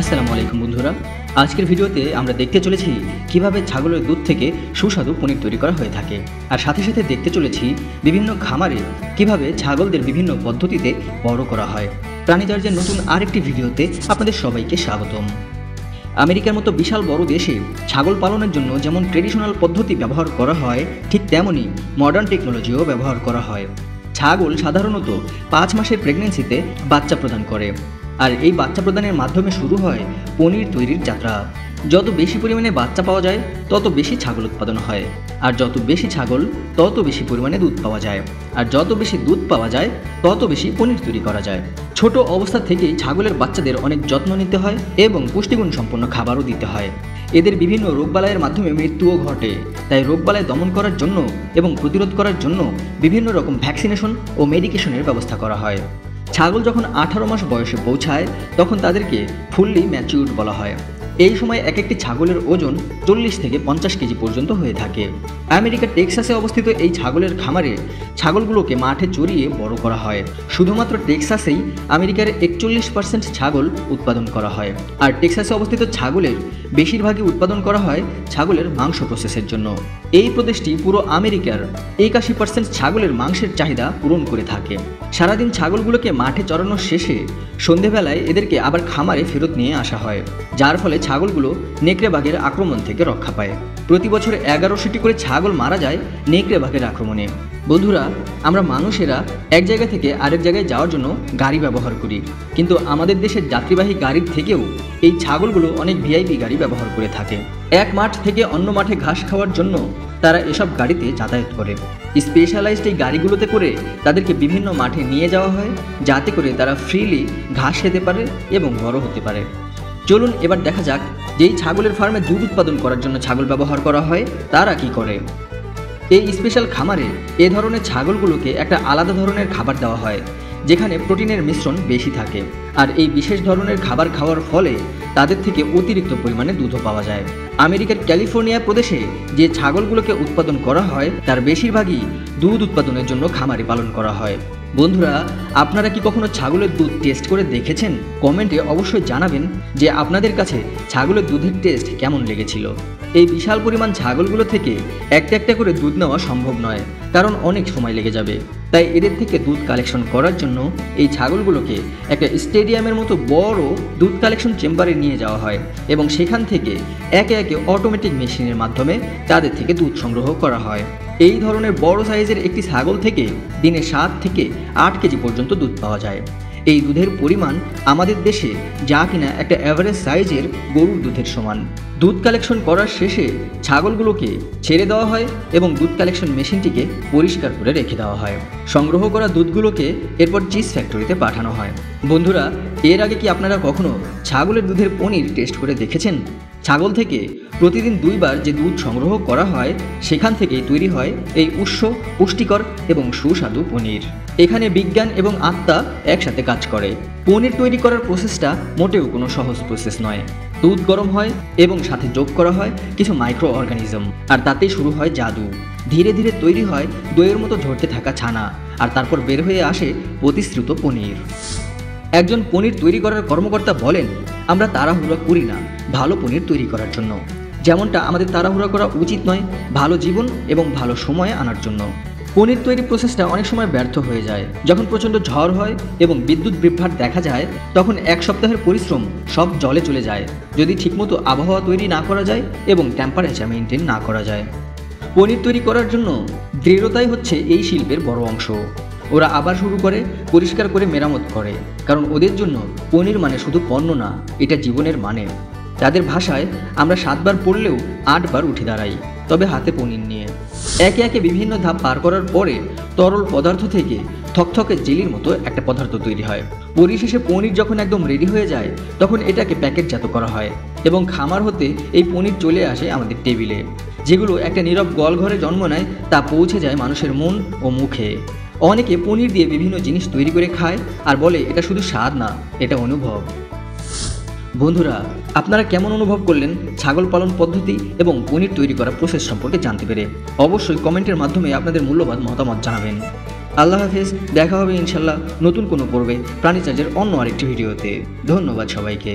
আসসালামু আলাইকুম বন্ধুরা, আজকের ভিডিওতে আমরা দেখতে চলেছি কিভাবে ছাগলের দুধ থেকে সুস্বাদু পনির তৈরি করা হয়ে থাকে। আর সাথে সাথে দেখতে চলেছি বিভিন্ন খামারে কিভাবে ছাগলদের বিভিন্ন পদ্ধতিতে বড় করা হয়। প্রাণীচর্যার নতুন আরেকটি ভিডিওতে আপনাদের সবাইকে স্বাগতম। আমেরিকার মতো বিশাল বড় দেশে ছাগল পালনের জন্য যেমন ট্রেডিশনাল পদ্ধতি ব্যবহার করা হয়, ঠিক তেমনই মডার্ন টেকনোলজিও ব্যবহার করা হয়। ছাগল সাধারণত 5 মাসের প্রেগন্যান্সিতে বাচ্চা প্রদান করে, আর এই বাচ্চা প্রদানের মাধ্যমে শুরু হয় পনির তৈরির যাত্রা। যত বেশি পরিমাণে বাচ্চা পাওয়া যায় তত বেশি ছাগল উৎপাদন হয়, আর যত বেশি ছাগল তত বেশি পরিমাণে দুধ পাওয়া যায়, আর যত বেশি দুধ পাওয়া যায় তত বেশি পনির তৈরি করা যায়। ছোট অবস্থা থেকেই ছাগলের বাচ্চাদের অনেক যত্ন নিতে হয় এবং পুষ্টিগুণ সম্পন্ন খাবারও দিতে হয়। এদের বিভিন্ন রোগবালাইয়ের মাধ্যমে মৃত্যুও ঘটে, তাই রোগবালাই দমন করার জন্য এবং প্রতিরোধ করার জন্য বিভিন্ন রকম ভ্যাকসিনেশন ও মেডিকেশনের ব্যবস্থা করা হয়। ছাগল যখন 18 মাস বয়সে পৌঁছায় তখন তাদেরকে ফুললি ম্যাচিউরড বলা হয়। এই সময় এক একটি ছাগলের ওজন 40 থেকে 50 কেজি পর্যন্ত হয়ে থাকে। আমেরিকার টেক্সাসে অবস্থিত এই ছাগলের খামারে ছাগলগুলোকে মাঠে চড়িয়ে বড় করা হয়। শুধুমাত্র টেক্সাসেই আমেরিকার 41% ছাগল উৎপাদন করা হয়, আর টেক্সাসে অবস্থিত ছাগলের বেশিরভাগই উৎপাদন করা হয় ছাগলের মাংস প্রসেসের জন্য। এই প্রদেশটি পুরো আমেরিকার 81% ছাগলের মাংসের চাহিদা পূরণ করে থাকে। সারাদিন ছাগলগুলোকে মাঠে চড়ানোর শেষে সন্ধেবেলায় এদেরকে আবার খামারে ফেরত নিয়ে আসা হয়, যার ফলে ছাগলগুলো নেকড়ে বাঘের আক্রমণ থেকে রক্ষা পায়। প্রতি বছর 1100টি করে ছাগল মারা যায় নেকড়ে বাঘের আক্রমণে। বন্ধুরা, আমরা মানুষেরা এক জায়গা থেকে আরেক জায়গায় যাওয়ার জন্য গাড়ি ব্যবহার করি, কিন্তু আমাদের দেশের যাত্রীবাহী গাড়ির থেকেও এই ছাগলগুলো অনেক ভিআইপি গাড়ি ব্যবহার করে থাকে। এক মাঠ থেকে অন্য মাঠে ঘাস খাওয়ার জন্য তারা এসব গাড়িতে যাতায়াত করে। স্পেশালাইজড এই গাড়িগুলোতে করে তাদেরকে বিভিন্ন মাঠে নিয়ে যাওয়া হয়, যাতে করে তারা ফ্রিলি ঘাস খেতে পারে এবং বড় হতে পারে। চলুন এবার দেখা যাক যেই ছাগলের ফার্মে দুধ উৎপাদন করার জন্য ছাগল ব্যবহার করা হয় তারা কি করে। এই স্পেশাল খামারে এ ধরনের ছাগলগুলোকে একটা আলাদা ধরনের খাবার দেওয়া হয়, যেখানে প্রোটিনের মিশ্রণ বেশি থাকে, আর এই বিশেষ ধরনের খাবার খাওয়ার ফলে তাদের থেকে অতিরিক্ত পরিমাণে দুধও পাওয়া যায়। আমেরিকার ক্যালিফোর্নিয়া প্রদেশে যে ছাগলগুলোকে উৎপাদন করা হয় তার বেশিরভাগই দুধ উৎপাদনের জন্য খামারে পালন করা হয়। বন্ধুরা, আপনারা কি কখনো ছাগলের দুধ টেস্ট করে দেখেছেন? কমেন্টে অবশ্যই জানাবেন যে আপনাদের কাছে ছাগলের দুধের টেস্ট কেমন লেগেছিল। এই বিশাল পরিমাণ ছাগলগুলো থেকে একটা একটা করে দুধ নেওয়া সম্ভব নয়, কারণ অনেক সময় লেগে যাবে। তাই এদের থেকে দুধ কালেকশন করার জন্য এই ছাগলগুলোকে একটা স্টেডিয়ামের মতো বড় দুধ কালেকশন চেম্বারে নিয়ে যাওয়া হয় এবং সেখান থেকে একে একে অটোমেটিক মেশিনের মাধ্যমে তাদের থেকে দুধ সংগ্রহ করা হয়। এই ধরনের বড় সাইজের একটি ছাগল থেকে দিনে 7 থেকে 8 কেজি পর্যন্ত দুধ পাওয়া যায়। এই দুধের পরিমাণ আমাদের দেশে যা কিনা একটা অ্যাভারেজ সাইজের গরুর দুধের সমান। দুধ কালেকশন করার শেষে ছাগলগুলোকে ছেড়ে দেওয়া হয় এবং দুধ কালেকশন মেশিনটিকে পরিষ্কার করে রেখে দেওয়া হয়। সংগ্রহ করা দুধগুলোকে এরপর চিজ ফ্যাক্টরিতে পাঠানো হয়। বন্ধুরা, এর আগে কি আপনারা কখনো ছাগলের দুধের পনির টেস্ট করে দেখেছেন? ছাগল থেকে প্রতিদিন 2 বার যে দুধ সংগ্রহ করা হয় সেখান থেকেই তৈরি হয় এই উৎস, পুষ্টিকর এবং সুস্বাদু পনির। এখানে বিজ্ঞান এবং আত্মা একসাথে কাজ করে। পনির তৈরি করার প্রসেসটা মোটেও কোনো সহজ প্রসেস নয়। দুধ গরম হয় এবং সাথে যোগ করা হয় কিছু মাইক্রো অর্গানিজম, আর তাতেই শুরু হয় জাদু। ধীরে ধীরে তৈরি হয় দইয়ের মতো ঝরতে থাকা ছানা, আর তারপর বের হয়ে আসে প্রতিশ্রুত পনির। একজন পনির তৈরি করার কর্মকর্তা বলেন, আমরা তাড়াহুড়া করি না ভালো পনির তৈরি করার জন্য, যেমনটা আমাদের তাড়াহুড়া করা উচিত নয় ভালো জীবন এবং ভালো সময়ে আনার জন্য। পনির তৈরি প্রসেসটা অনেক সময় ব্যর্থ হয়ে যায়। যখন প্রচণ্ড ঝড় হয় এবং বিদ্যুৎ বিভ্রাট দেখা যায় তখন 1 সপ্তাহের পরিশ্রম সব জলে চলে যায়, যদি ঠিকমতো আবহাওয়া তৈরি না করা যায় এবং টেম্পারেচার মেনটেন না করা যায়। পনির তৈরি করার জন্য দৃঢ়তাই হচ্ছে এই শিল্পের বড় অংশ। ওরা আবার শুরু করে, পরিষ্কার করে মেরামত করে, কারণ ওদের জন্য পনির মানে শুধু পণ্য না, এটা জীবনের মানে। তাদের ভাষায় আমরা 7 বার পড়লেও 8 বার উঠে দাঁড়াই, তবে হাতে পনির নিয়ে। একে একে বিভিন্ন ধাপ পার করার পরে তরল পদার্থ থেকে থকথকে জেলির মতো একটা পদার্থ তৈরি হয়। পরিশেষে পনির যখন একদম রেডি হয়ে যায় তখন এটাকে প্যাকেটজাত করা হয় এবং খামার হতে এই পনির চলে আসে আমাদের টেবিলে। যেগুলো একটা নীরব গোয়ালঘরে জন্ম নেয় তা পৌঁছে যায় মানুষের মন ও মুখে। অনেকে পনির দিয়ে বিভিন্ন জিনিস তৈরি করে খায় আর বলে এটা শুধু স্বাদ না, এটা অনুভব। বন্ধুরা, আপনারা কেমন অনুভব করলেন ছাগল পালন পদ্ধতি এবং পনির তৈরি করা প্রসেস সম্পর্কে জানতে পেরে? অবশ্যই কমেন্টের মাধ্যমে আপনাদের মূল্যবান মতামত জানাবেন। আল্লাহ হাফেজ, দেখা হবে ইনশাল্লাহ নতুন কোনো পর্বে প্রাণীচর্যার অন্য আরেকটি ভিডিওতে। ধন্যবাদ সবাইকে।